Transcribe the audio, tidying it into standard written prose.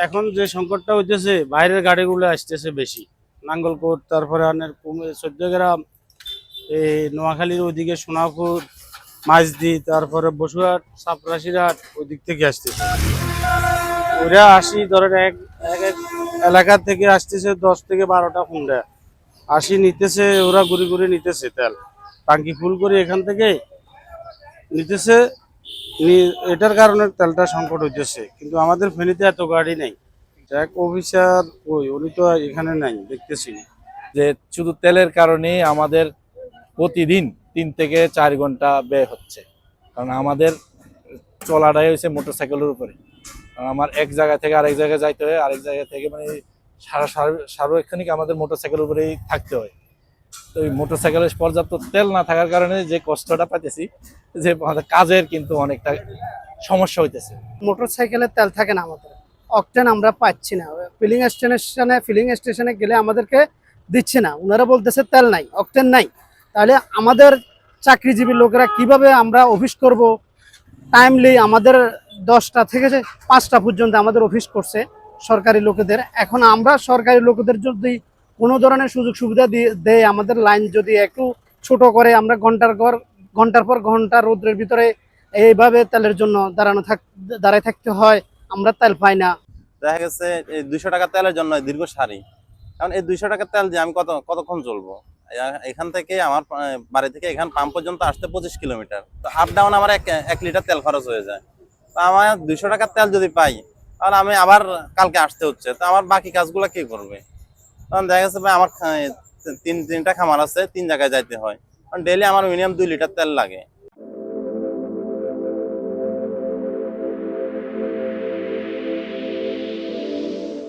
এখন যে সংকটটা হইতেছে বাইরের গাড়িগুলো আসতেছে বেশি, নাঙ্গলকোট, তারপরে চৌদ্দগ্রাম, এই নোয়াখালীর ওইদিকে সোনাপুর, মাইজদি, তারপরে বসুরহাট, সাপরাশিরহাট, ওই দিক থেকে আসতেছে। ওরা আসি ধরেন এক এক এক এলাকা থেকে আসতেছে 10 থেকে 12টা হুন্ডা আসি নিতেছে, ওরা ঘুরে ঘুরে নিতেছে তেল, টাঙ্কি ফুল করে এখান থেকে নিতেছে। এটার কারণে তেলটা সংকট হইতেছে, কিন্তু আমাদের ফেনীতে এত গাড়ি নেই। ট্র্যাক অফিসার ওই উনি তো এখানে নাই, দেখতেছি না। যে শুধু তেলের কারণেই আমাদের প্রতিদিন 3 থেকে 4 ঘন্টা ব্যয় হচ্ছে, কারণ আমাদের চলাটাই হচ্ছে মোটরসাইকেলের উপরে। কারণ আমার এক জায়গা থেকে আরেক জায়গায় যাইতে হয়, আরেক জায়গা থেকে মানে সার্বক্ষণিক আমাদের মোটরসাইকেলের উপরেই থাকতে হয়। তো এই মোটরসাইকেলের পর্যাপ্ত তেল না থাকার কারণে যে কষ্টটা পাইতেছি, যে আমাদের কাজের কিন্তু অনেকটা সমস্যা হইতেছে। মোটরসাইকেলের তেল থাকে না আমাদের, অকটেন আমরা পাচ্ছি না। ফিলিং স্টেশনে গেলে আমাদেরকে দিচ্ছে না, ওনারা বলতেছে তেল নাই, অকটেন নাই। তাহলে আমাদের চাকরিজীবী লোকেরা কিভাবে আমরা অফিস করব টাইমলি? আমাদের 10টা থেকে 5টা পর্যন্ত আমাদের অফিস করছে সরকারি লোকেদের। এখন আমরা সরকারি লোকেদের যদি কোনো ধরনের সুযোগ সুবিধা দিয়ে দেয়, আমাদের লাইন যদি একটু ছোট করে, আমরা ঘন্টার পর ঘন্টা রোদ্রের ভিতরে এইভাবে তেলের জন্য দাঁড়ায় থাকতে হয়, আমরা তেল পাই না। দেখা গেছে এই 200 টাকা তেলের জন্য দীর্ঘ সারি। কারণ এই 200 টাকা তেল দিয়ে আমি কতক্ষণ চলবো? এখান থেকে আমার বাড়ি থেকে এখান পাম্প পর্যন্ত আসতে 25 কিলোমিটার। তো আপ ডাউন আমার 1 লিটার তেল খরচ হয়ে যায়। তো আমার 200 টাকার তেল যদি পাই, তাহলে আমি আবার কালকে আসতে হচ্ছে, তো আমার বাকি কাজগুলো কে করবে? কারণ দেখা গেছে ভাই আমার তিনটা খামার আছে, 3 জায়গায় যাইতে হয়, কারণ ডেইলি আমার মিনিমাম 2 লিটার তেল লাগে।